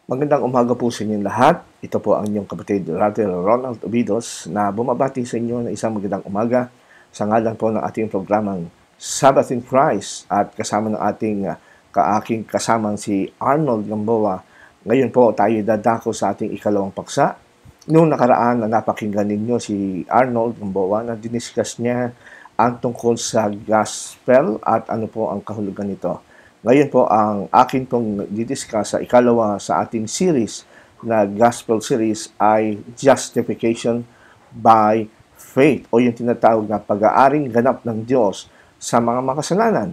Magandang umaga po sa inyong lahat. Ito po ang inyong kapatid, Brother Ronald Obidos, na bumabati sa inyo ng isang magandang umaga sa ngalan po ng ating programang Sabbath in Christ at kasama ng ating kaaking kasamang si Arnold Gamboa. Ngayon po tayo dadako sa ating ikalawang paksa. Noong nakaraan na napakinggan ninyo si Arnold Gamboa na diniscuss niya ang tungkol sa gospel at ano po ang kahulugan nito. Ngayon po, ang akin pong didiscuss sa ikalawa sa ating series na gospel series ay Justification by Faith o yung tinatawag na pag-aaring ganap ng Diyos sa mga makasalanan.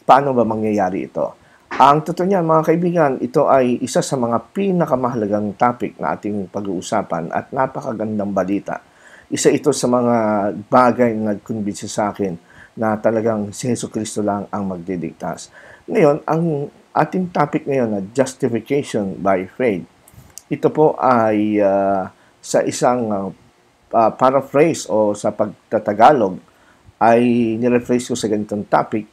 Paano ba mangyayari ito? Ang totoo niyan, mga kaibigan, ito ay isa sa mga pinakamahalagang topic na ating pag-uusapan at napakagandang balita. Isa ito sa mga bagay na nag-convince sa akin na talagang si Jesucristo lang ang magdidiktas. Ngayon, ang ating topic ngayon na justification by faith, ito po ay sa isang paraphrase o sa pagtatagalog ay nirephrase ko sa ganitong topic,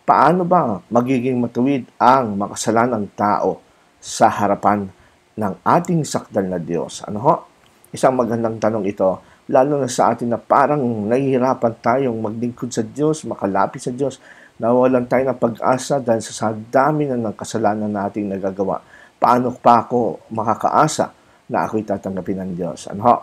paano ba magiging matuwid ang makasalanang tao sa harapan ng ating sakdal na Diyos? Ano ho? Isang magandang tanong ito, lalo na sa atin na parang nahihirapan tayong maglingkod sa Diyos, makalapit sa Diyos, nawalan tayo ng pag-asa dahil sa dami na ng kasalanan nating nagagawa. Paano pa ako makakaasa na ako'y tatanggapin ng Diyos? Ano ho?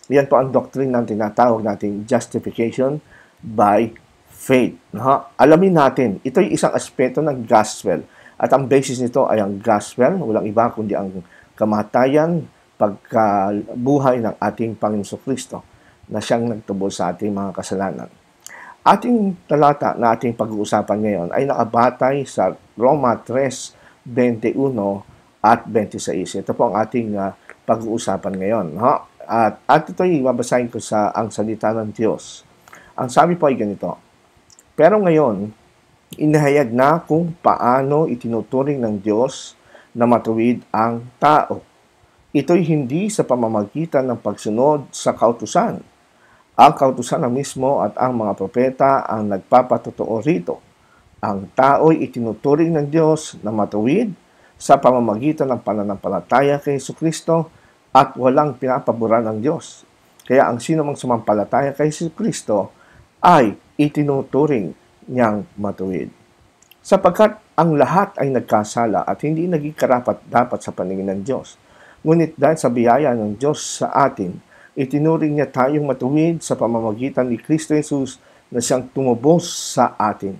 Yan po ang doctrine ng tinatawag nating justification by faith. Ano ho? Alamin natin, ito'y isang aspeto ng gospel. At ang basis nito ay ang gospel, walang iba kundi ang kamatayan, pagkabuhay ng ating Panginoon Kristo na siyang nagtubos sa ating mga kasalanan. Ating talata na ating pag-uusapan ngayon ay nakabatay sa Roma 3:21 at 26. Ito po ang ating pag-uusapan ngayon. At ito'y babasahin ko sa ang salita ng Diyos. Ang sabi po ay ganito, pero ngayon, inihayag na kung paano itinuturing ng Diyos na matuwid ang tao. Ito'y hindi sa pamamagitan ng pagsunod sa kautusan. Ang kautusan na mismo at ang mga propeta ang nagpapatotoo rito. Ang tao'y itinuturing ng Diyos na matuwid sa pamamagitan ng pananampalataya kay Jesucristo at walang pinapaboran ng Diyos. Kaya ang sino mang sumampalataya kay Jesucristo ay itinuturing niyang matuwid. Sapagkat ang lahat ay nagkasala at hindi naging karapat-dapat sa paningin ng Diyos. Ngunit dahil sa biyaya ng Diyos sa atin, itinuring niya tayong matuwid sa pamamagitan ni Kristo Jesus na siyang tumubos sa atin.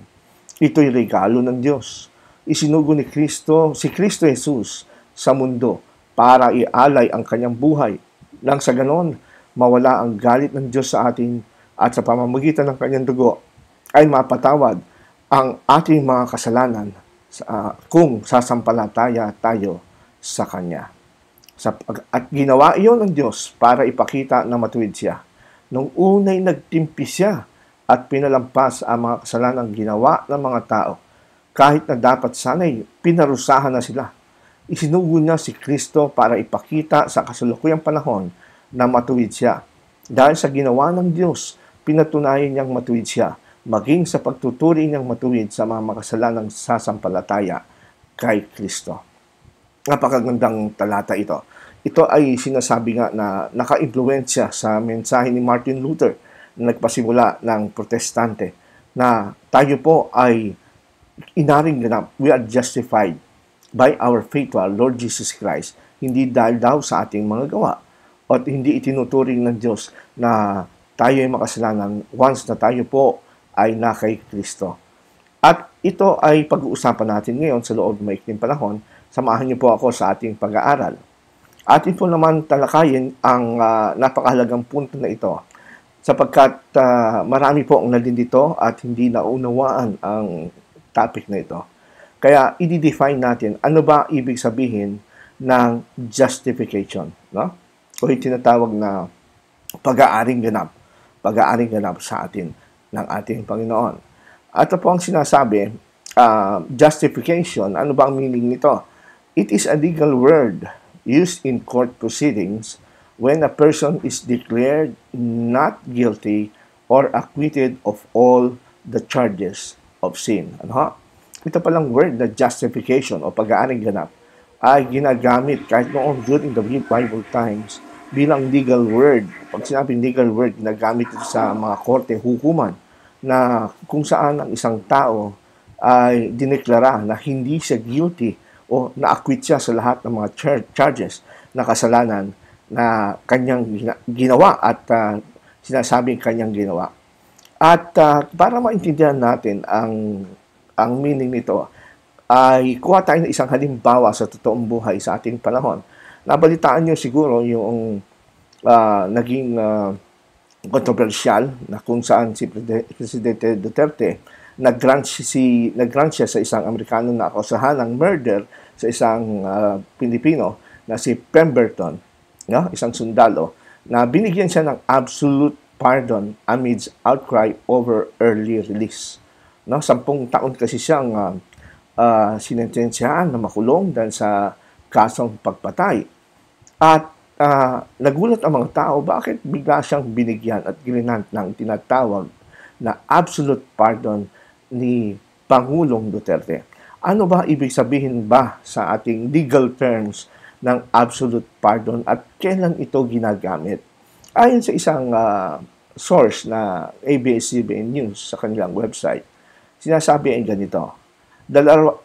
Ito'y regalo ng Diyos. Isinugo ni Kristo, si Kristo Jesus sa mundo para ialay ang kanyang buhay. Nang sa ganon, mawala ang galit ng Diyos sa atin at sa pamamagitan ng kanyang dugo ay mapatawad ang ating mga kasalanan kung sasampalataya tayo sa Kanya. At ginawa iyon ng Diyos para ipakita na matuwid siya. Nung unay nagtimpi siya at pinalampas ang mga kasalanang ginawa ng mga tao, kahit na dapat sana'y pinarusahan na sila. Isinugo niya si Kristo para ipakita sa kasalukuyang panahon na matuwid siya. Dahil sa ginawa ng Diyos, pinatunayan niyang matuwid siya, maging sa pagtuturi niyang matuwid sa mga makasalanang sasampalataya kay Kristo. Napakagandang talata ito. Ito ay sinasabi nga na naka-impluwensya sa mensahe ni Martin Luther na nagpasimula ng protestante na tayo po ay inaring ganap. We are justified by our faith to our Lord Jesus Christ. Hindi dahil daw sa ating mga gawa at hindi itinuturing ng Diyos na tayo ay makasalanan once na tayo po ay na kay Kristo. At ito ay pag-uusapan natin ngayon sa loob ng maikling panahon. Samahan niyo po ako sa ating pag-aaral. Atin po naman talakayin ang napakahalagang punto na ito sapagkat marami po ang nalilito at hindi naunawaan ang topic na ito. Kaya i-define natin ano ba ibig sabihin ng justification, no? O yung tinatawag na pag-aaring ganap sa atin ng ating Panginoon. At po ang sinasabi, justification, ano ba ang meaning nito? It is a legal word used in court proceedings when a person is declared not guilty or acquitted of all the charges of sin. Ano? Ito palang word na justification o pag-aaring ganap ay ginagamit kahit noon during the Bible times bilang legal word. Pag sinabing legal word, ginagamit ito sa mga korte, hukuman, na kung saan ang isang tao ay dineklara na hindi siya guilty o na-acquit siya sa lahat ng mga charges na kasalanan na kanyang ginawa at sinasabing kanyang ginawa. At para maintindihan natin ang meaning nito, ay kuha tayo ng isang halimbawa sa totoong buhay sa ating panahon. Nabalitaan niyo siguro yung naging controversial na kung saan si Presidente Duterte nag-grant siya sa isang Amerikano na akusahan ng murder sa isang Pilipino na si Pemberton, no? Isang sundalo, na binigyan siya ng absolute pardon amidst outcry over early release. No? 10 taon kasi siyang sinentensyahan na makulong dahil sa kasong pagpatay. At nagulat ang mga tao, bakit bigla siyang binigyan at grinant ng tinatawag na absolute pardon ni Pangulong Duterte. Ano ba ibig sabihin ba sa ating legal terms ng absolute pardon at kailan ito ginagamit? Ayon sa isang source na ABS-CBN News sa kanilang website, sinasabi ay ganito: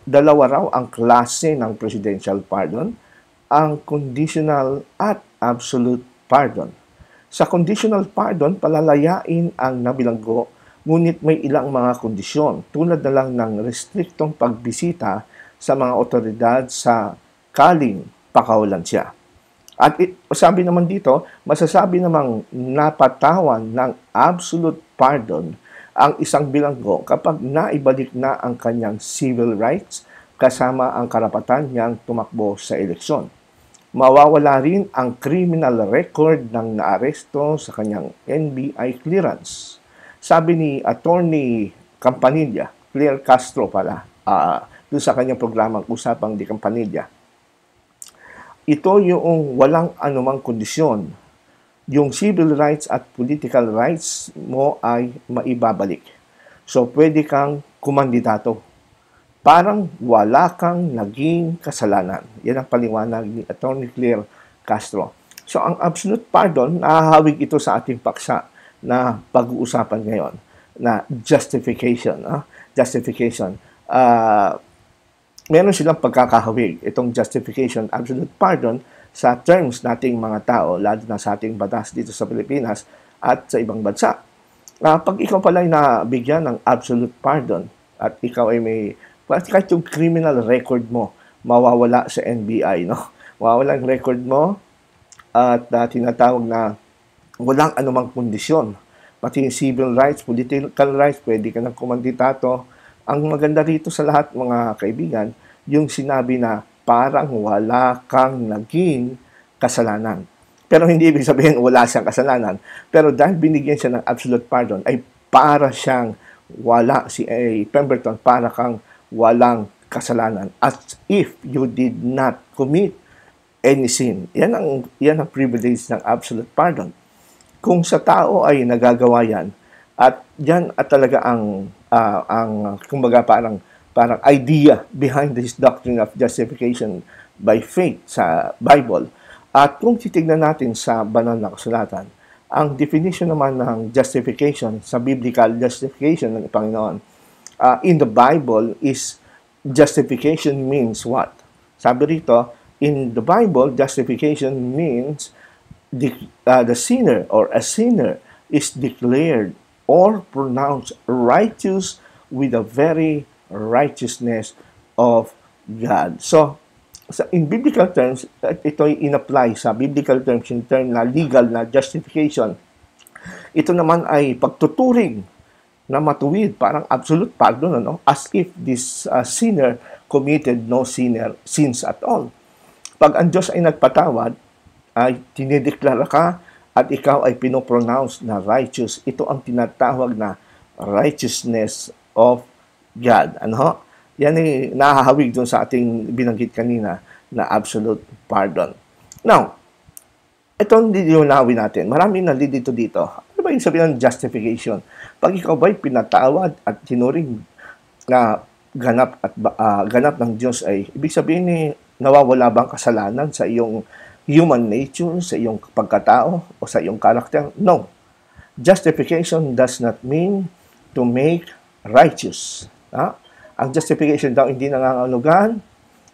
dalawa raw ang klase ng presidential pardon, ang conditional at absolute pardon. Sa conditional pardon, palalayain ang nabilanggo, ngunit may ilang mga kondisyon, tulad na lang ng restriktong pagbisita sa mga otoridad sa kaling pakawalan siya. At sabi naman dito, masasabi namang napatawan ng absolute pardon ang isang bilanggo kapag naibalik na ang kanyang civil rights kasama ang karapatan niyang tumakbo sa eleksyon. Mawawala rin ang criminal record ng naaresto sa kanyang NBI clearance. Sabi ni Attorney Campanilla, Claire Castro pala, doon sa kanyang programang Usapang Di Campanilla, ito yung walang anumang kondisyon. Yung civil rights at political rights mo ay maibabalik. So, pwede kang kumandidato. Parang wala kang naging kasalanan. Yan ang paliwanag ni Attorney Claire Castro. So, ang absolute pardon, nahahawig ito sa ating paksa na pag-uusapan ngayon, na justification. Justification. Meron silang pagkakahawig, itong justification, absolute pardon, sa terms nating mga tao, lalo na sa ating batas dito sa Pilipinas at sa ibang bansa. Pag ikaw pala ay nabigyan ng absolute pardon at ikaw ay may, kahit yung criminal record mo, mawawala sa NBI, no? Mawawala ang record mo at tinatawag na walang anumang kondisyon. Pati yung civil rights, political rights, pwede ka ng kumandidato. Ang maganda rito sa lahat, mga kaibigan, yung sinabi na parang wala kang naging kasalanan. Pero hindi ibig sabihin wala siyang kasalanan. Pero dahil binigyan siya ng absolute pardon, ay para siyang wala, si Pemberton, para kang walang kasalanan. As if you did not commit any sin. Yan ang privilege ng absolute pardon. Kung sa tao ay nagagawa yan, at yan at talaga ang kumbaga parang idea behind this doctrine of justification by faith sa Bible. At kung titignan natin sa banal na kasulatan, ang definition naman ng justification sa biblical justification ng Panginoon in the Bible is justification means what? Sabi rito, in the Bible, justification means the sinner or a sinner is declared or pronounced righteous with the very righteousness of God. So, in biblical terms, ito ay in-apply sa biblical terms in term na legal na justification. Ito naman ay pagtuturing na matuwid, parang absolute pardon, ano? As if this sinner committed no sins at all. Pag ang Diyos ay nagpatawad, ay tinideklara ka at ikaw ay pinopronounce na righteous. Ito ang tinatawag na righteousness of God. Ano? Yan ay nahahawig doon sa ating binanggit kanina na absolute pardon. Now, itong didilawin natin. Marami nalilito dito. Ano ba yung sabihin ng justification? Pag ikaw ba'y pinatawad at tinuring na ganap ng Diyos ay ibig sabihin Nawawala ba ang kasalanan sa iyong human nature, sa iyong pagkatao, o sa iyong character? No. Justification does not mean to make righteous. Ang justification daw hindi nangangahulugan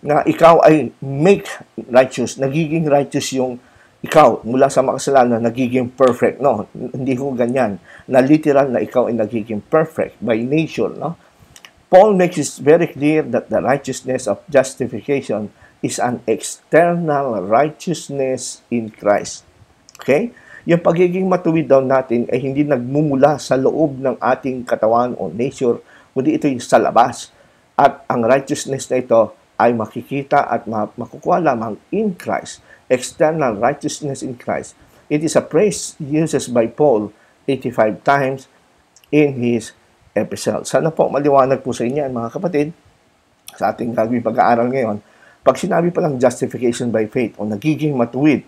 na ikaw ay make righteous. Nagiging righteous yung ikaw mula sa makasalanan, nagiging perfect. No, hindi ko ganyan. Na literal na ikaw ay nagiging perfect by nature. No? Paul makes it very clear that the righteousness of justification is an external righteousness in Christ. Okay? Yung pagiging matuwid daw natin ay hindi nagmumula sa loob ng ating katawan o nature, kundi ito yung sa labas. At ang righteousness na ito ay makikita at makukuha lamang in Christ. External righteousness in Christ. It is a phrase used by Paul 85 times in his epistle. Sana po maliwanag po sa inyo mga kapatid sa ating gagawing pag-aaral ngayon. Pag sinabi pa lang justification by faith o nagiging matuwid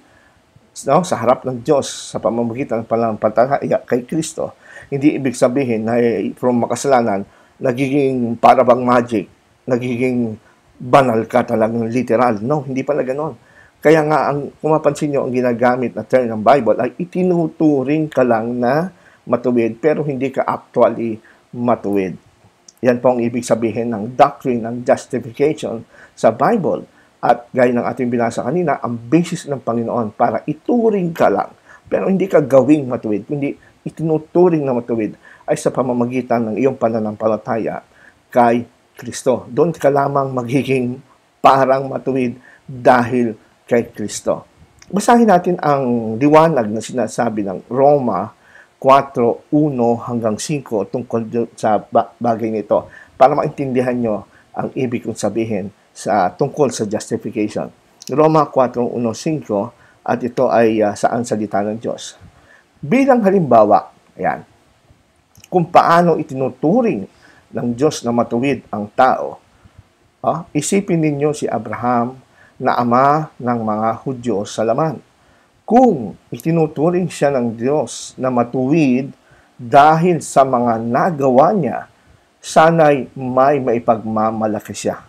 sa harap ng Diyos sa pamamagitan ng pananampalataya kay Kristo, hindi ibig sabihin na from makasalanan, nagiging para bang magic, nagiging banal ka talagang literal. No, hindi pala ganon. Kaya nga, kung mapansin nyo, ang ginagamit na term ng Bible ay itinuturing ka lang na matuwid, pero hindi ka actually matuwid. Yan po ang ibig sabihin ng doctrine ng justification sa Bible. At gaya ng ating binasa kanina, ang basis ng Panginoon para ituring ka lang, pero hindi ka gawing matuwid, kundi itinuturing na matuwid ay sa pamamagitan ng iyong pananampalataya kay Kristo. Doon ka lamang magiging parang matuwid dahil kay Kristo. Basahin natin ang liwanag na sinasabi ng Roma 4:1 hanggang 5 tungkol sa bagay nito para maintindihan nyo ang ibig kong sabihin tungkol sa justification. Roma 4:1-5 at ito ay saan salita ng Diyos. Bilang halimbawa, ayan, kung paano itinuturing ng Diyos na matuwid ang tao, isipin ninyo si Abraham na ama ng mga Hudyo sa laman. Kung itinuturing siya ng Diyos na matuwid dahil sa mga nagawa niya, sana'y may maipagmamalaki siya.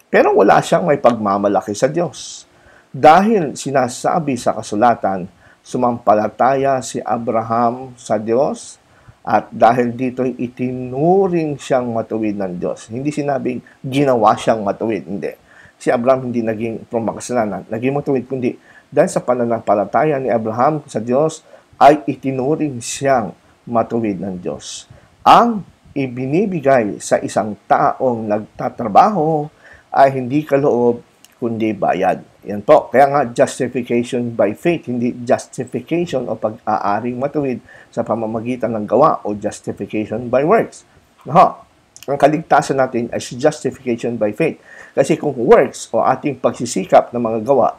Pero wala siyang maipagmamalaki sa Diyos. Dahil sinasabi sa kasulatan, sumampalataya si Abraham sa Diyos at dahil dito'y itinuring siyang matuwid ng Diyos. Hindi sinabing ginawa siyang matuwid, hindi. Si Abraham hindi naging from makasalanan, naging matuwid, kundi dahil sa pananampalataya ni Abraham sa Diyos, ay itinuring siyang matuwid ng Diyos. Ang ibinibigay sa isang taong nagtatrabaho ay hindi kaloob, kundi bayad. Yan po. Kaya nga, justification by faith, hindi justification o pag-aaring matuwid sa pamamagitan ng gawa o justification by works. Ang kaligtasan natin ay justification by faith. Kasi kung works o ating pagsisikap ng mga gawa,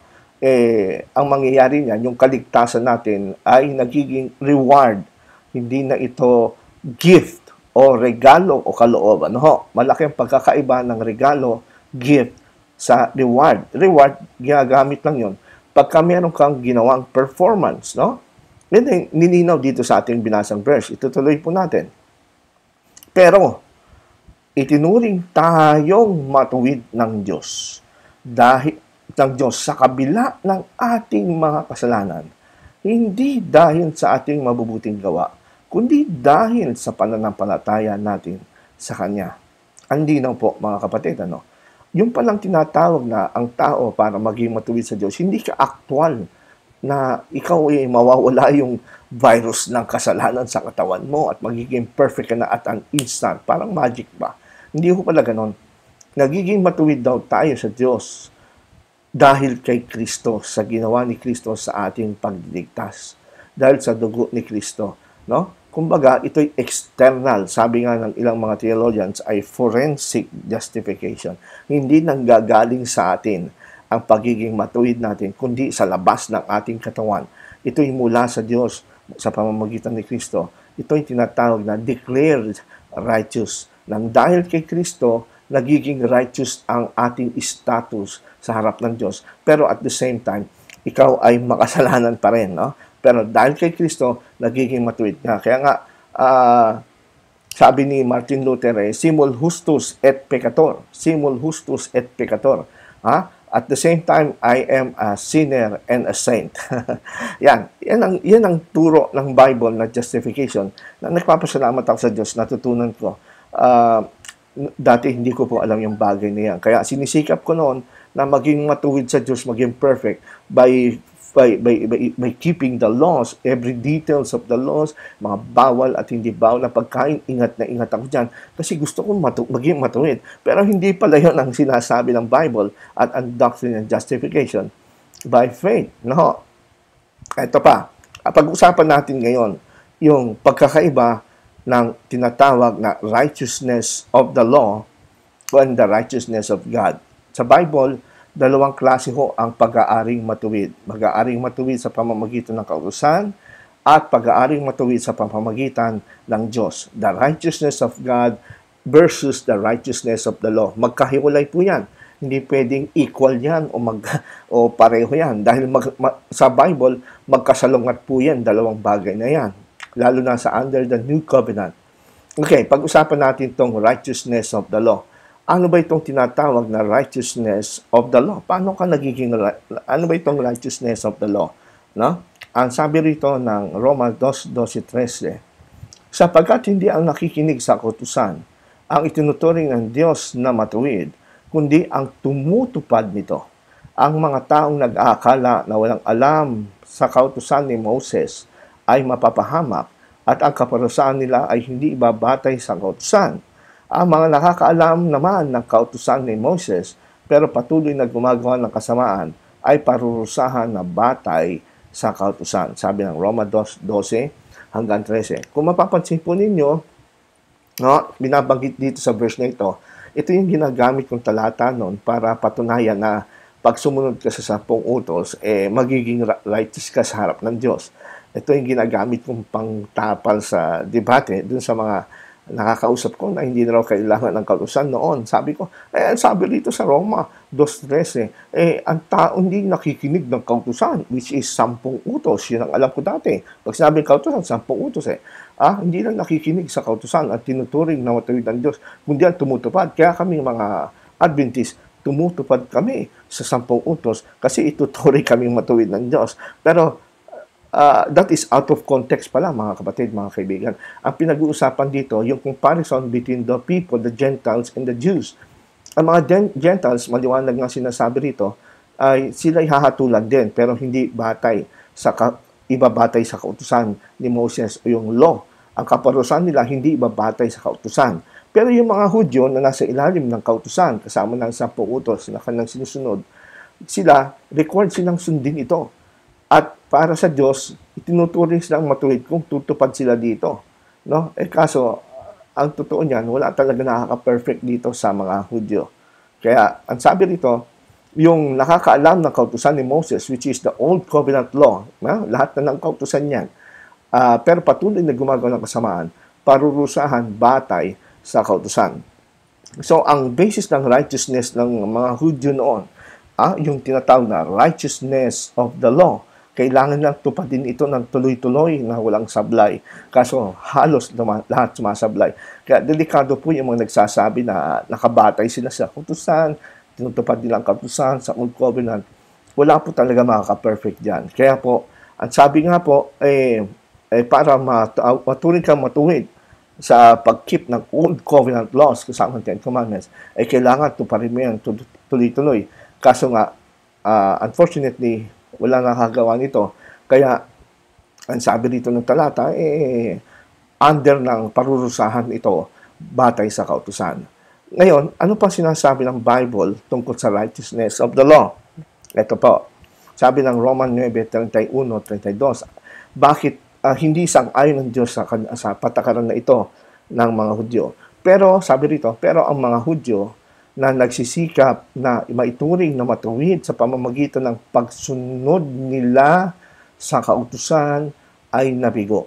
ang mangyayari niyan, yung kaligtasan natin ay nagiging reward. Hindi na ito gift o regalo o kalooban. Malaki ang pagkakaiba ng regalo, gift, sa reward. Reward, ginagamit lang yun pagka meron kang ginawang performance. Yan ay nilinaw dito sa ating binasang verse. Itutuloy po natin. Pero, itinuring tayong matuwid ng Diyos. Dahil ng Diyos sa kabila ng ating mga kasalanan, hindi dahil sa ating mabubuting gawa, kundi dahil sa pananampalataya natin sa Kanya. Andinaw po mga kapatid, yung palang tinatawag na ang tao para maging matuwid sa Diyos, hindi ka actual na ikaw ay mawawala yung virus ng kasalanan sa katawan mo at magiging perfect ka na at an instant. Parang magic ba? Hindi ko pala ganon. Nagiging matuwid daw tayo sa Diyos dahil kay Kristo, sa ginawa ni Kristo sa ating pagligtas. Dahil sa dugo ni Kristo. Kumbaga, ito'y external. Sabi nga ng ilang mga theologians ay forensic justification. Hindi nanggagaling sa atin ang pagiging matuwid natin, kundi sa labas ng ating katawan. Ito'y mula sa Diyos sa pamamagitan ni Kristo. Ito'y tinatawag na declared righteous. Nang dahil kay Kristo, nagiging righteous ang ating status sa harap ng Diyos. Pero at the same time, ikaw ay makasalanan pa rin, Pero dahil kay Kristo, nagiging matuwid nga. Kaya nga, sabi ni Martin Luther, simul justus et peccator. Simul justus et peccator. At the same time, I am a sinner and a saint. Yan ang turo ng Bible na justification na nagpapasalamat ako sa Diyos, natutunan ko. Dati hindi ko po alam yung bagay na yan. Kaya sinisikap ko noon na maging matuwid sa Diyos, maging perfect by keeping the laws, every details of the laws, mga bawal at hindi bawal na pagkain, ingat na ingat ako dyan. Kasi gusto kong maging matuwid. Pero hindi pala yun ang sinasabi ng Bible at ang doctrine and justification by faith. No? Ito pa, pag-usapan natin ngayon yung pagkakaiba ng tinatawag na righteousness of the law and the righteousness of God. Sa Bible, dalawang klase ho ang pag-aaring matuwid. Pag-aaring matuwid sa pamamagitan ng kautusan at pag-aaring matuwid sa pamamagitan ng Diyos. The righteousness of God versus the righteousness of the law. Magkahiwalay po yan. Hindi pwedeng equal yan o pareho yan. Dahil sa Bible, magkasalungat po yan, dalawang bagay na yan. Lalo na sa under the New Covenant. Okay, pag-usapan natin itong righteousness of the law. Ano ba itong tinatawag na righteousness of the law? Paano ka nagiging, ano ba itong righteousness of the law? No? Ang sabi rito ng Roma 2:12, sapagkat hindi ang nakikinig sa kautusan ang itinuturing ng Diyos na matuwid, kundi ang tumutupad nito. Ang mga taong nag-aakala na walang alam sa kautusan ni Moses ay mapapahamak at ang kaparusahan nila ay hindi ibabatay sa kautusan. Ang mga nakakaalam naman ng kautusan ni Moses pero patuloy na gumagawa ng kasamaan ay parurusahan na batay sa kautusan. Sabi ng Roma 2:12 hanggang 13. Kung mapapansin po ninyo, no, binabanggit dito sa verse na ito yung ginagamit kong talata noon para patunayan na pag sumunod ka sa 10 utos, magiging righteous ka sa harap ng Diyos. Ito yung ginagamit kong pangtapal sa debate dun sa mga nakakausap ko na hindi na raw kailangan ng kautusan noon. Sabi ko, sabi dito sa Roma 2:13, ang tao hindi nakikinig ng kautusan, which is 10 utos. Yun ang alam ko dati. Pag sinabi ng kautusan, 10 utos hindi lang nakikinig sa kautusan at tinuturing na matuwid ng Diyos, kundi ang tumutupad. Kaya kami mga Adventist, tumutupad kami sa 10 utos kasi ituturing kaming matuwid ng Diyos. Pero that is out of context pala, mga kapatid, mga kaibigan. Ang pinag-uusapan dito, yung comparison between the people, the Gentiles and the Jews. Ang mga Gentiles, maliwanag nga sinasabi rito, ay sila'y hahatulan din, pero hindi ibabatay sa kautusan ni Moses o yung law. Ang kaparusahan nila, hindi ibabatay sa kautusan. Pero yung mga Hudyo na nasa ilalim ng kautusan, kasama ng 10 utos na kanilang sinusunod, sila, required silang sundin ito. At para sa Diyos, itinuturing silang matuwid kung tutupad sila dito. No? Kaso, ang totoo niyan, wala talaga nakaka-perfect dito sa mga Hudyo. Kaya, ang sabi rito, yung nakakaalam ng kautusan ni Moses, which is the Old Covenant Law, lahat na ng kautusan niyan, pero patuloy na gumagawa ng kasamaan, parurusahan batay sa kautusan. So, ang basis ng righteousness ng mga Hudyo noon, yung tinatawag na righteousness of the law, kailangan lang tupadin ito ng tuloy-tuloy na walang sablay. Kaso halos lahat sumasablay. Kaya delikado po yung mga nagsasabi na nakabatay sila sa kautusan, tinutupad nila ang kautusan sa Old Covenant. Wala po talaga makaka-perfect dyan. Kaya po, ang sabi nga po, para maturing kang matuwid sa pag-keep ng Old Covenant laws kasama ng 10 Commandments, kailangan tuparin mo yan tuloy-tuloy. Kaso nga, unfortunately, wala nakagawa nito. Kaya, ang sabi dito ng talata, under ng parurusahan ito, batay sa kautusan. Ngayon, ano pa sinasabi ng Bible tungkol sa righteousness of the law? Ito po, sabi ng Roman 9:31-32, bakit hindi sang-ayon ng Diyos sa patakaran na ito ng mga Hudyo? Pero, sabi rito, pero ang mga Hudyo na nagsisikap na maituring na matuwid sa pamamagitan ng pagsunod nila sa kautusan ay nabigo.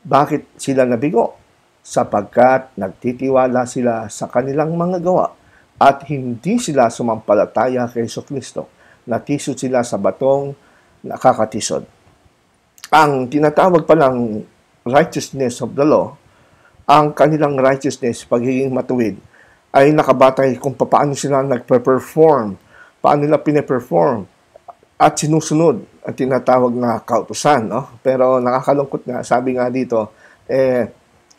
Bakit sila nabigo? Sapagkat nagtitiwala sila sa kanilang mga gawa at hindi sila sumampalataya kay Jesucristo. Natisod sila sa batong nakakatisod. Ang tinatawag palang righteousness of the law, ang kanilang righteousness, pagiging matuwid, ay nakabatay kung paano sila nagpe-perform paano nila pine-perform at sinusunod ang tinatawag na kautusan, no? Pero nakakalungkot nga, sabi nga dito,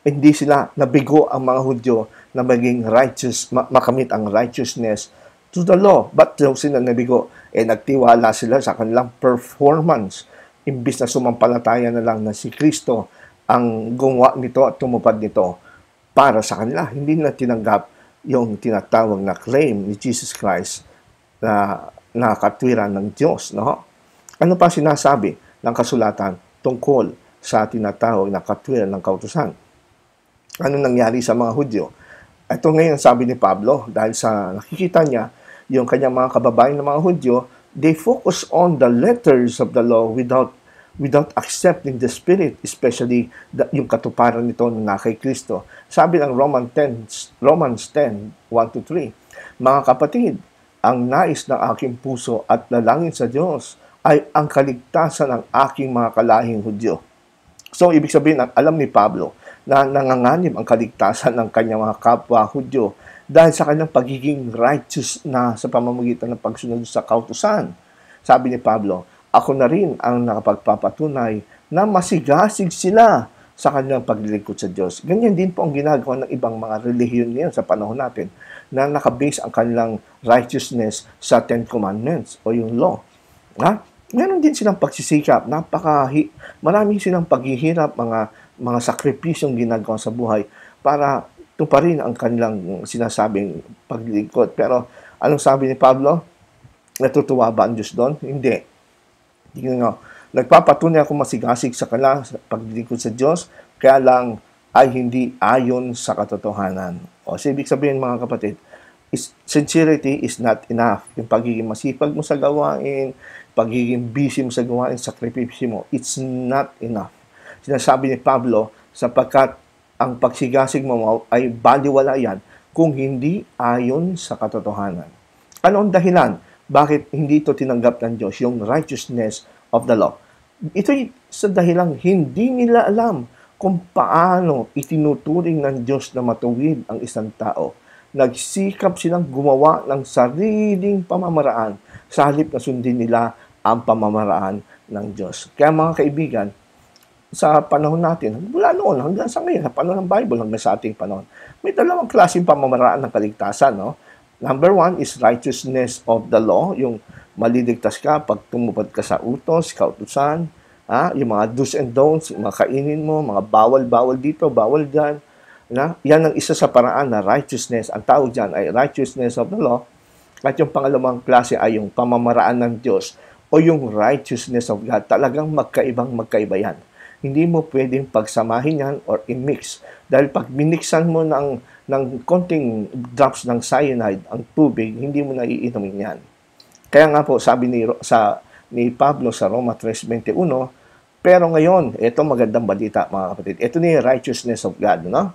hindi sila nabigo ang mga Hudyo na maging righteous, makamit ang righteousness to the law. But daw sila nabigo, nagtiwala sila sa kanilang performance. Imbis na sumampalataya na lang na si Kristo ang gumawa nito at tumupad nito para sa kanila. Hindi na tinanggap yung tinatawag na claim ni Jesus Christ na katwiran ng Diyos. No? Ano pa sinasabi ng kasulatan tungkol sa tinatawag na katwiran ng kautusan? Ano nangyari sa mga Hudyo? Ito ngayon sabi ni Pablo, dahil sa nakikita niya yung kanyang mga kababayan ng mga Hudyo, they focus on the letters of the law without accepting the spirit, especially yung katuparan nito na kay Kristo. Sabi ng Romans 10, 1-3, mga kapatid, ang nais ng aking puso at dalangin sa Diyos ay ang kaligtasan ng aking mga kalahing Hudyo. So, ibig sabihin, alam ni Pablo na nanganganib ang kaligtasan ng kanyang mga kapwa Hudyo dahil sa kanyang pagiging righteous na sa pamamagitan ng pagsunod sa kautusan. Sabi ni Pablo, ako na rin ang nakapagpapatunay na masigasig sila sa kanilang paglilingkod sa Diyos. Ganyan din po ang ginagawa ng ibang mga relihiyon ngayon sa panahon natin na nakabase ang kanilang righteousness sa Ten Commandments o yung law. Meron din silang pagsisikap, marami silang paghihirap, mga sakripisyong ginagawa sa buhay para tuparin ang kanilang sinasabing paglilingkod. Pero anong sabi ni Pablo? Natutuwa ba ang Diyos doon? Hindi. Nagpapatunay ako masigasig sa kanila sa paglilingkod sa Diyos, kaya lang ay hindi ayon sa katotohanan. So, ibig sabihin mga kapatid, sincerity is not enough. Yung pagiging masipag mo sa gawain, pagiging busy mo sa gawain, sakripisyo mo, it's not enough. Sinasabi ni Pablo, sapagkat ang pagsigasig mo ay baliwala yan kung hindi ayon sa katotohanan. Ano ang dahilan? Bakit hindi ito tinanggap ng Diyos, yung righteousness of the law? Ito'y sa dahilang hindi nila alam kung paano itinuturing ng Diyos na matuwid ang isang tao. Nagsikap silang gumawa ng sariling pamamaraan sa halip na sundin nila ang pamamaraan ng Diyos. Kaya mga kaibigan, sa panahon natin, mula noon hanggang sa ngayon, sa panahon ng Bible hanggang sa ating panahon, may dalawang klaseng pamamaraan ng kaligtasan. No? Number one is righteousness of the law, yung maliligtas ka pag tumupad ka sa utos, kautusan, yung mga do's and don'ts, mga kainin mo, mga bawal dito, bawal dyan. Yan ang isa sa paraan na righteousness. Ang tawag dyan ay righteousness of the law. At yung pangalawang klase ay yung pamamaraan ng Diyos o yung righteousness of God. Talagang magkaiba yan. Hindi mo pwedeng pagsamahin yan or i-mix. Dahil pag minixan mo ng konting drops ng cyanide ang tubig, hindi mo na iinumin yan. Kaya nga po, sabi ni Pablo sa Roma 3:21, pero ngayon, ito magandang balita mga kapatid. Ito na yung righteousness of God. No?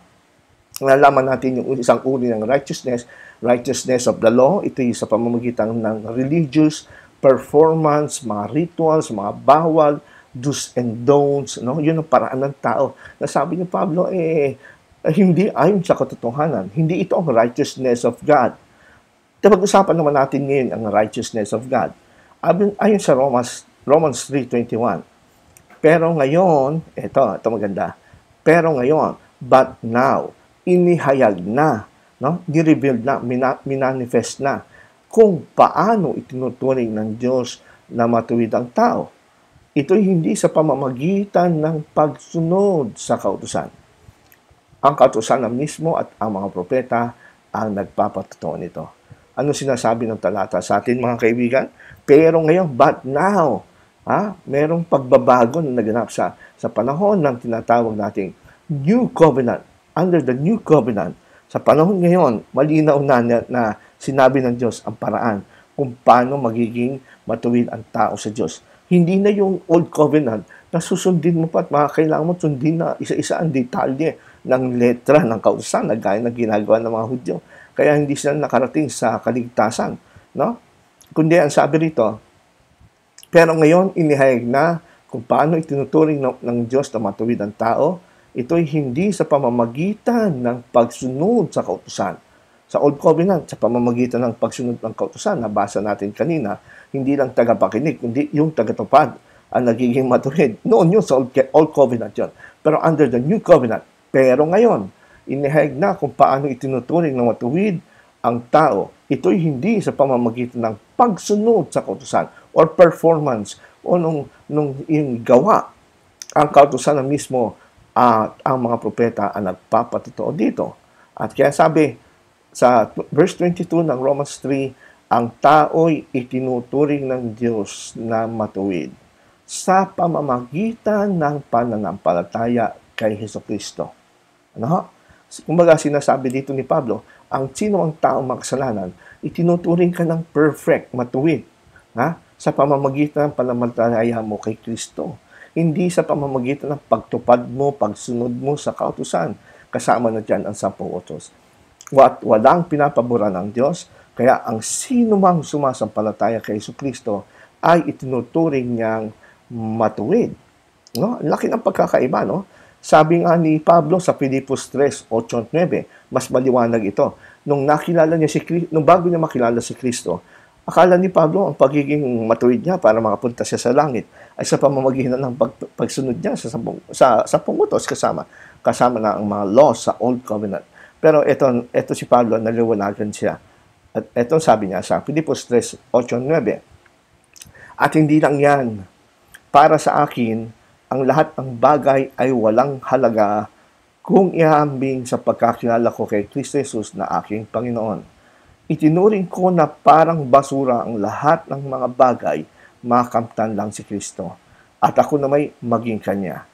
Nalaman natin yung isang uri ng righteousness of the law. Ito yung sa pamamagitan ng religious performance, mga rituals, mga bawal, do's and don'ts, no? Yun ang paraan ng tao. Nasabi ni Pablo, hindi ayon sa katotohanan. Hindi ito ang righteousness of God. Pag-usapan naman natin ngayon ang righteousness of God. Ayon sa Romans 3:21. Pero ngayon, ito maganda. Pero ngayon, but now, inihayag na, no? Ni-reveal na, minanifest na kung paano itinuturing ng Diyos na matuwid ang tao. Ito'y hindi sa pamamagitan ng pagsunod sa kautusan. Ang kautusan na mismo at ang mga propeta ang nagpapatotoo nito. Ano sinasabi ng talata sa atin mga kaibigan? Pero ngayon, but now, merong pagbabago na naganap sa panahon ng tinatawag nating New Covenant. Under the New Covenant, sa panahon ngayon, malinaw na sinabi ng Diyos ang paraan kung paano magiging matuwid ang tao sa Diyos. Hindi na yung Old Covenant na susundin mo pa at kailangan mo sundin na isa-isa ang detalye ng letra ng kautusan na gaya ng ginagawa ng mga Hudyo. Kaya hindi sila nakarating sa kaligtasan. No? Kundi ang sabi rito, pero ngayon inihayag na kung paano itinuturing ng Diyos na matuwid ang tao, ito'y hindi sa pamamagitan ng pagsunod sa kautusan, Sa Old Covenant, sa pamamagitan ng pagsunod ng kautusan, nabasa natin kanina, hindi lang tagapakinig, kundi yung tagatupad ang nagiging matuwid. Noon yun sa Old Covenant yun. Pero under the New Covenant, pero ngayon, inihayag na kung paano itinuturing na matuwid ang tao. Ito'y hindi sa pamamagitan ng pagsunod sa kautusan or performance o nung yung gawa. Ang kautusan na mismo at ang mga propeta ang nagpapatotoo dito. At kaya sabi sa verse 22 ng Romans 3, ang tao'y itinuturing ng Diyos na matuwid sa pamamagitan ng pananampalataya kay Hesukristo. Ano? Kumbaga sinasabi dito ni Pablo, ang sino ang taong makasalanan, itinuturing ka ng perfect, matuwid, sa pamamagitan ng pananampalataya mo kay Kristo. Hindi sa pamamagitan ng pagtupad mo, pagsunod mo sa kautusan. Kasama na dyan ang 10 utos. Walang pinapaboran ng Diyos, kaya ang sino mang sumasampalataya kay Jesucristo ay itinuturing niyang matuwid. No? Laki ng pagkakaiba, no? Sabi nga ni Pablo sa Filipos 3:8-9, mas maliwanag ito. Nung bago niya makilala si Kristo, akala ni Pablo ang pagiging matuwid niya para makapunta siya sa langit ay sa pamamagitan ng pagsunod niya sa 10 utos kasama na ang mga laws sa Old Covenant. Pero ito si Pablo, naliwanagan siya. At ito sabi niya sa Filipos 3:8-9, at hindi lang yan, para sa akin, ang lahat ng bagay ay walang halaga kung ihambing sa pagkakilala ko kay Kristo Jesus na aking Panginoon. Itinuring ko na parang basura ang lahat ng mga bagay, makamtan lang si Kristo. At ako na may maging Kanya.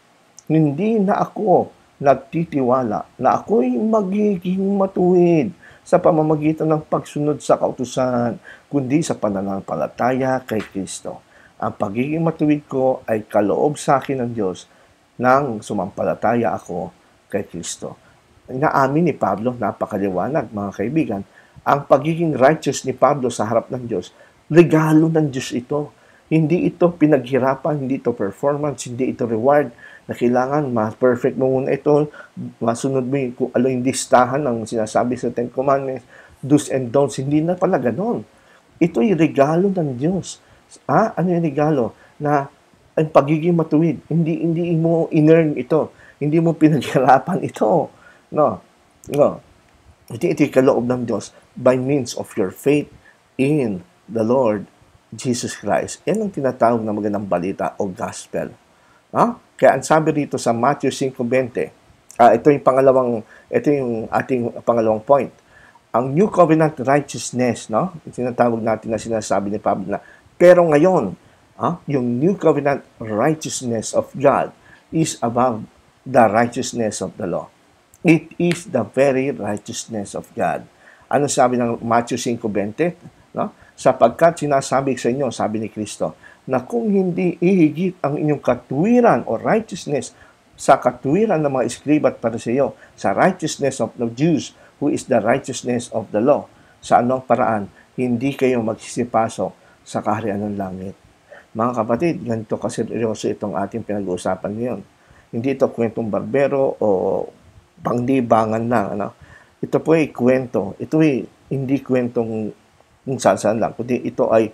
Hindi na ako nagtitiwala na ako'y magiging matuwid sa pamamagitan ng pagsunod sa kautusan, kundi sa pananampalataya kay Kristo. Ang pagiging matuwid ko ay kaloob sa akin ng Diyos nang sumampalataya ako kay Kristo. Inaamin ni Pablo, napakaliwanag mga kaibigan, ang pagiging righteous ni Pablo sa harap ng Diyos, regalo ng Diyos ito. Hindi ito pinaghirapan, hindi ito performance, hindi ito reward na kailangan ma-perfect mo muna ito, masunod mo kung ano yung listahan ng sinasabi sa Ten Commandments, do's and don'ts. Hindi na pala ganon. Ito'y regalo ng Diyos. Ano yung regalo? Na ang pagiging matuwid. Hindi mo in-earn ito. Hindi mo pinaghirapan ito. No. Ito'y kaloob ng Diyos by means of your faith in the Lord Jesus Christ. Yan ang tinatawag na magandang balita o gospel. Kaya ang sabi rito sa Matthew 5:20, ito yung ating pangalawang point. Ang New Covenant righteousness, no? Tinatawag natin na sinasabi ni Pablo na, pero ngayon, yung New Covenant righteousness of God is above the righteousness of the law. It is the very righteousness of God. Ano sabi ng Matthew 5:20? No? Sapagkat sinasabi sa inyo, sabi ni Kristo, na kung hindi ihigit ang inyong katuwiran o righteousness sa katuwiran ng mga Eskriba at Pariseo, sa righteousness of the Jews, who is the righteousness of the law, sa anong paraan, hindi kayo magsisipasok sa kaharian ng langit. Mga kapatid, ganito kaseryoso itong ating pinag-uusapan ngayon. Hindi ito kwentong barbero o panglibangan lang. Ito po ay kwento. Ito ay hindi kwentong kung saan lang, kundi ito ay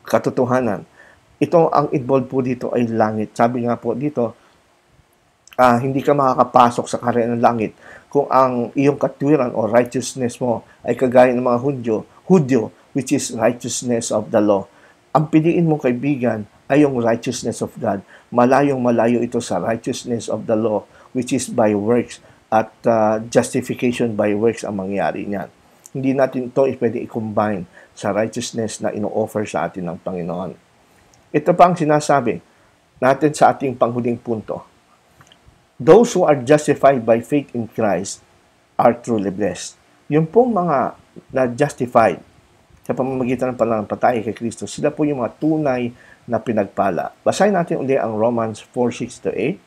katotohanan. Ito, ang involved po dito ay langit. Sabi nga po dito, hindi ka makakapasok sa kaharian ng langit kung ang iyong katuwiran o righteousness mo ay kagaya ng mga Hudyo, which is righteousness of the law. Ang piliin mo, kaibigan, ay yung righteousness of God. Malayong-malayo ito sa righteousness of the law, which is by works, at justification by works ang mangyari niyan. Hindi natin ito pwede i-combine sa righteousness na ino-offer sa atin ng Panginoon. Ito pa ang sinasabi natin sa ating panghuling punto. Those who are justified by faith in Christ are truly blessed. Yung pong mga na-justified sa pamamagitan ng pananampalataya kay Kristo, sila po yung mga tunay na pinagpala. Basahin natin ulit ang Romans 4:6-8.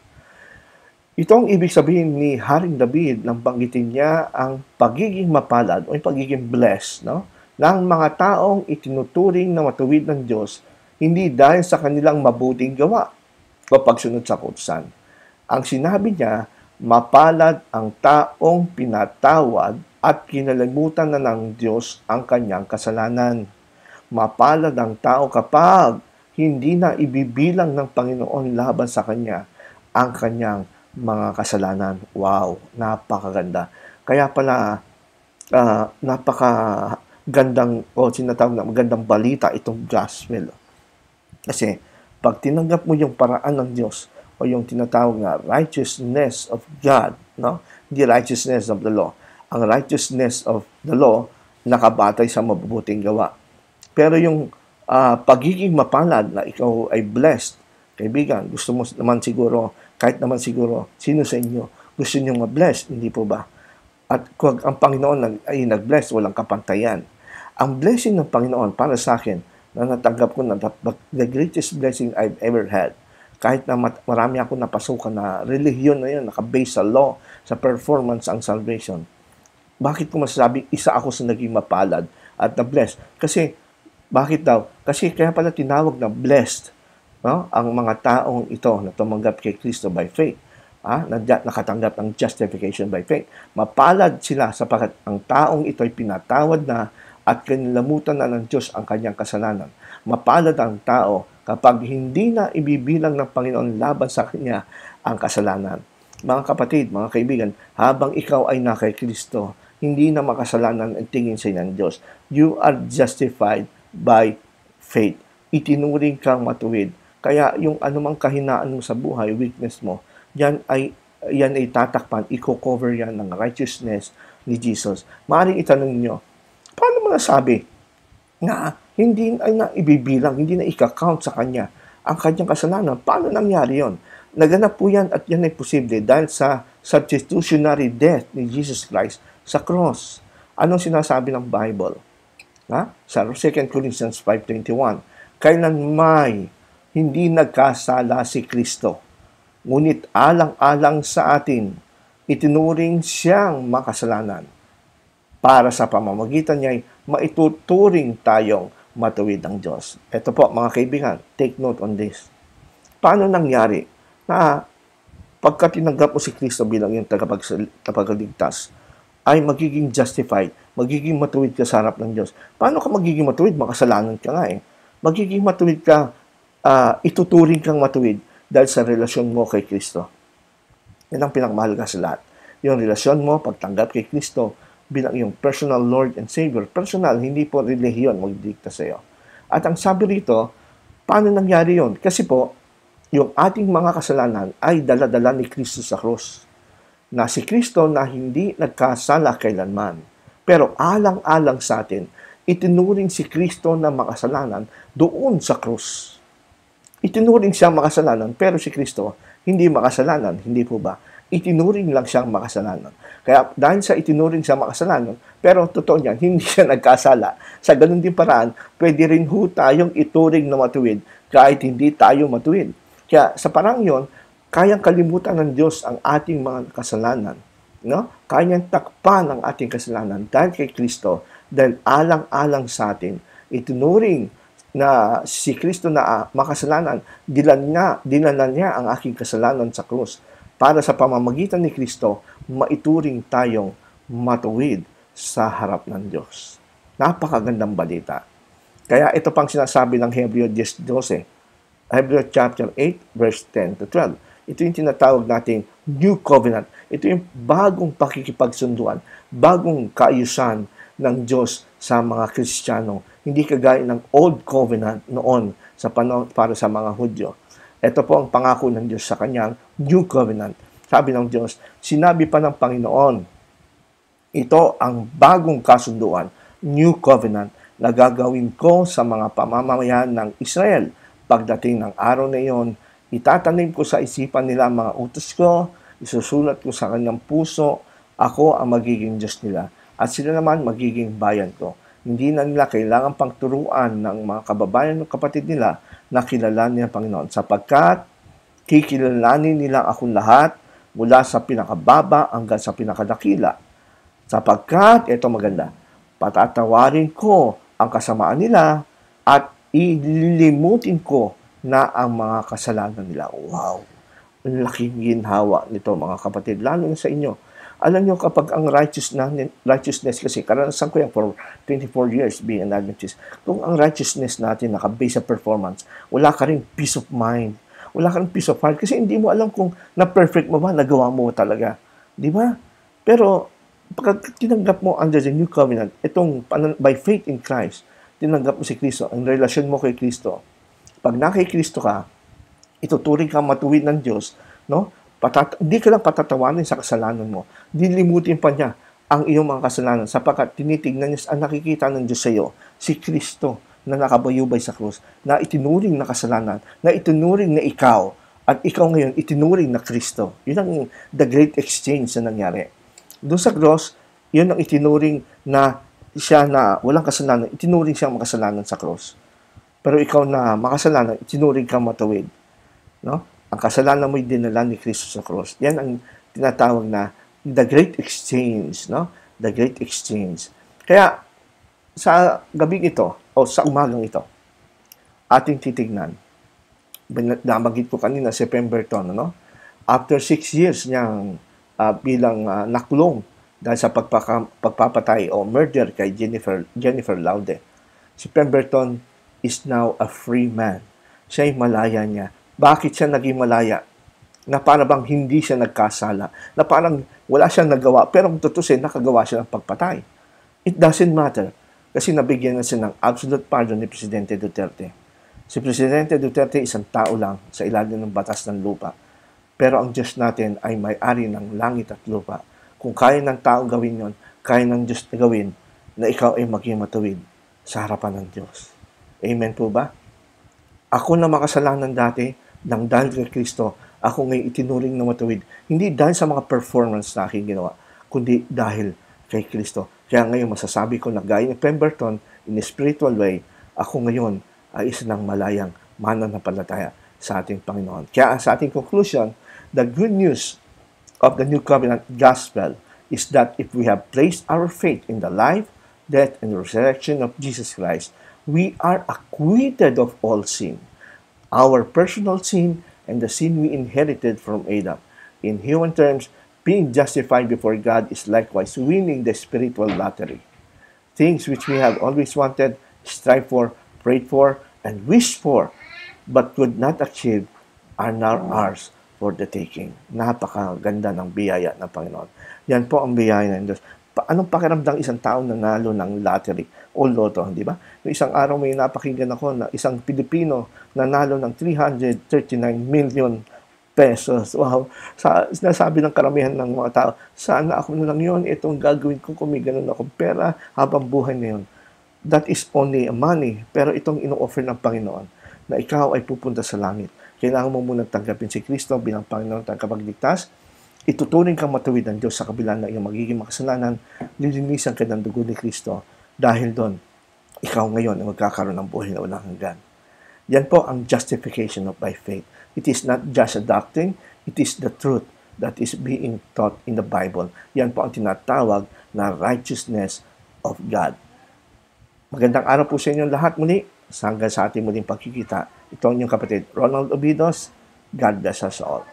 Ito ang ibig sabihin ni Haring David nang banggitin niya ang pagiging mapalad o yung pagiging blessed, no? Ng mga taong itinuturing na matuwid ng Diyos, hindi dahil sa kanilang mabuting gawa o pagsunod sa kautusan. Ang sinabi niya, mapalad ang taong pinatawad at kinalimutan na ng Diyos ang kanyang kasalanan. Mapalad ang tao kapag hindi na ibibilang ng Panginoon laban sa kanya ang kanyang mga kasalanan. Wow, napakaganda. Kaya pala, napakagandang o sinatawag na magandang balita itong gospel. Kasi pag tinanggap mo yung paraan ng Diyos o yung tinatawag na righteousness of God, no? Hindi righteousness of the law. Ang righteousness of the law nakabatay sa mabubuting gawa. Pero yung pagiging mapalad na ikaw ay blessed, kaibigan, gusto mo naman siguro, kahit naman siguro, sino sa inyo gusto niyo ma-blessed, hindi po ba? At kung ang Panginoon ay nag-bless, walang kapantayan. Ang blessing ng Panginoon para sa akin, na natanggap ko na the greatest blessing I've ever had, kahit na marami ako napasukan na relihiyon na yun, naka-base sa law, sa performance ang salvation. Bakit ko masasabi, isa ako sa naging mapalad at na-blessed? Kasi, bakit daw? Kasi kaya pala tinawag na blessed, no? Ang mga taong ito na tumanggap kay Kristo by faith. Nakatanggap ng justification by faith. Mapalad sila sapagkat ang taong ito ay pinatawad na at kinilamutan na ng Diyos ang kanyang kasalanan. Mapalad ang tao kapag hindi na ibibilang ng Panginoon laban sa kanya ang kasalanan. Mga kapatid, mga kaibigan, habang ikaw ay na kay Kristo, hindi na makasalanan ang tingin sa ng Diyos. You are justified by faith. Itinuring kang matuwid. Kaya yung anumang kahinaan mo sa buhay, weakness mo, yan ay tatakpan, i-cover yan ng righteousness ni Jesus. Maaaring itanong niyo, paano mo nasabi na hindi na ibibilang, hindi na ika-count sa kanya ang kanyang kasalanan? Paano nangyari yon? Naganap po yan at yan ay posible dahil sa substitutionary death ni Jesus Christ sa cross. Anong sinasabi ng Bible? Sa 2 Corinthians 5:21, kailan may hindi nagkasala si Kristo, ngunit alang-alang sa atin, itinuring siyang makasalanan. Para sa pamamagitan niya ay maituturing tayong matuwid ng Diyos. Ito po mga kaibigan, take note on this. Paano nangyari na pagka tinanggap mo si Kristo bilang yung tagapagligtas, ay magiging justified, magiging matuwid ka sa harap ng Diyos? Paano ka magiging matuwid? Makasalanan ka nga eh. Magiging matuwid ka, ituturing kang matuwid dahil sa relasyon mo kay Kristo. Yan ang pinakamahalaga sa lahat. Yung relasyon mo, pagtanggap kay Kristo, bilang iyong personal Lord and Savior. Personal, hindi po relihiyon magdidikta sa iyo. At ang sabi rito, paano nangyari yon? Kasi po, yung ating mga kasalanan ay dala-dala ni Kristo sa krus. Na si Kristo na hindi nagkasala kailanman. Pero alang-alang sa atin, itinuring si Kristo na makasalanan doon sa krus. Itinuring siyang makasalanan, pero si Kristo hindi makasalanan, hindi po ba? Itinuring lang siyang makasalanan. Kaya dahil sa itinuring siyang makasalanan, pero totoo niyan, hindi siya nagkasala. Sa ganun din paraan, pwede rin ho tayong ituring na matuwid kahit hindi tayo matuwid. Kaya sa parang yon, kayang kalimutan ng Diyos ang ating mga kasalanan. No? Kayang takpan ang ating kasalanan dahil kay Kristo, dahil alang-alang sa atin, itinuring na si Kristo na makasalanan, dinala niya ang aking kasalanan sa krus para sa pamamagitan ni Kristo, maituring tayong matuwid sa harap ng Diyos. Napakagandang balita. Kaya ito pang sinasabi ng Hebreo 10:12. Hebreo chapter 8, verse 10 to 12. Ito yung tinatawag nating New Covenant. Ito yung bagong pakikipagsunduan, bagong kaayusan ng Diyos sa mga Kristiyano. Hindi kagaya ng Old Covenant noon sa panahon para sa mga Hudyo. Ito po ang pangako ng Diyos sa kanyang New Covenant. Sabi ng Diyos, sinabi pa ng Panginoon, ito ang bagong kasunduan, New Covenant, na gagawin ko sa mga pamamayan ng Israel. Pagdating ng araw na iyon, itatanim ko sa isipan nila mga utos ko, isusulat ko sa kanyang puso, ako ang magiging Diyos nila, at sila naman magiging bayan ko. Hindi na nila kailangan pangturuan ng mga kababayan o kapatid nila na kilalanin ang Panginoon, sapagkat kikilalanin nila akong lahat mula sa pinakababa hanggang sa pinakadakila. Sapagkat, ito maganda, patatawarin ko ang kasamaan nila at ililimutin ko na ang mga kasalanan nila. Wow! Ang laking ginhawa nito mga kapatid, lalo na sa inyo. Alam nyo, kapag ang righteousness kasi, karanasan ko yan for 24 years being an Adventist, kung ang righteousness natin nakabase sa performance, wala ka rin peace of mind. Wala ka rin peace of heart kasi hindi mo alam kung na-perfect mo ba, nagawa mo talaga. Di ba? Pero, pag tinanggap mo under the new covenant, itong by faith in Christ, tinanggap mo si Kristo, ang relasyon mo kay Kristo, pag na kay Kristo ka, ituturing kang matuwid ng Diyos, no? Hindi ka lang patatawanin sa kasalanan mo. Dilimutin pa niya ang iyong mga kasalanan sapagkat tinitignan niya ang nakikita ng Diyos sa iyo, si Kristo na nakabayubay sa krus, na itinuring na kasalanan, na itinuring na ikaw, at ikaw ngayon itinuring na Kristo. Yun ang the great exchange na nangyari. Doon sa cross, yun ang itinuring na siya na walang kasalanan, itinuring siyang makasalanan sa cross. Pero ikaw na makasalanan, itinuring kang matuwid. No? Ang kasalanan mo'y dinala ni Kristo sa cross. Yan ang tinatawag na the great exchange, no? The great exchange. Kaya sa gabing ito o sa umagang ito, ating titignan. Nabanggit ko kanina si Pemberton, no? After 6 years niyang bilang nakulong dahil sa pagpapatay o murder kay Jennifer Laude. Si Pemberton is now a free man. Siya'y malaya niya. Bakit siya naging malaya? Na parang bang hindi siya nagkasala. Na parang wala siyang nagawa. Pero kung tutusin, nakagawa siya ng pagpatay. It doesn't matter. Kasi nabigyan na siya ng absolute pardon ni Presidente Duterte. Si Presidente Duterte isang tao lang sa ilalim ng batas ng lupa. Pero ang Diyos natin ay may-ari ng langit at lupa. Kung kaya ng tao gawin yon, kaya ng Diyos na gawin na ikaw ay maging matuwid sa harapan ng Diyos. Amen po ba? Ako na makasalanan dati, nang dahil kay Kristo, ako ngayon itinuring na matuwid. Hindi dahil sa mga performance na aking ginawa, kundi dahil kay Kristo. Kaya ngayon masasabi ko na gaya ni Pemberton, in a spiritual way, ako ngayon ay isa ng malayang mananampalataya sa ating Panginoon. Kaya sa ating conclusion, the good news of the New Covenant Gospel is that if we have placed our faith in the life, death, and resurrection of Jesus Christ, we are acquitted of all sin. Our personal sin and the sin we inherited from Adam. In human terms, being justified before God is likewise winning the spiritual lottery. Things which we have always wanted, strived for, prayed for, and wished for, but could not achieve, are now ours for the taking. Napakaganda ng biyaya ng Panginoon. Yan po ang biyaya ng Diyos. Anong pakiramdang isang tao nanalo ng lottery o loto, di ba? Noong isang araw may napakinggan ako na isang Pilipino nanalo ng 339 million pesos. Wow! Sinasabi ng karamihan ng mga tao, sana ako na lang yun, itong gagawin ko kung may ganun akong pera habang buhay na yun. That is only money, pero itong ino-offer ng Panginoon na ikaw ay pupunta sa langit. Kailangan mo muna tanggapin si Kristo bilang Panginoon at kapagligtas. Ituturing kang matuwid ng Diyos sa kabila ng iyong magiging makasalanan, lilinisan ka ng dugo ni Kristo. Dahil doon, ikaw ngayon ay magkakaroon ng buhay na walang hanggan. Yan po ang justification of by faith. It is not just a doctrine, it is the truth that is being taught in the Bible. Yan po ang tinatawag na righteousness of God. Magandang araw po sa inyo lahat muli. Hanggang sa ating muling pagkikita. Ito ang inyong kapatid, Ronald Obidos. God bless us all.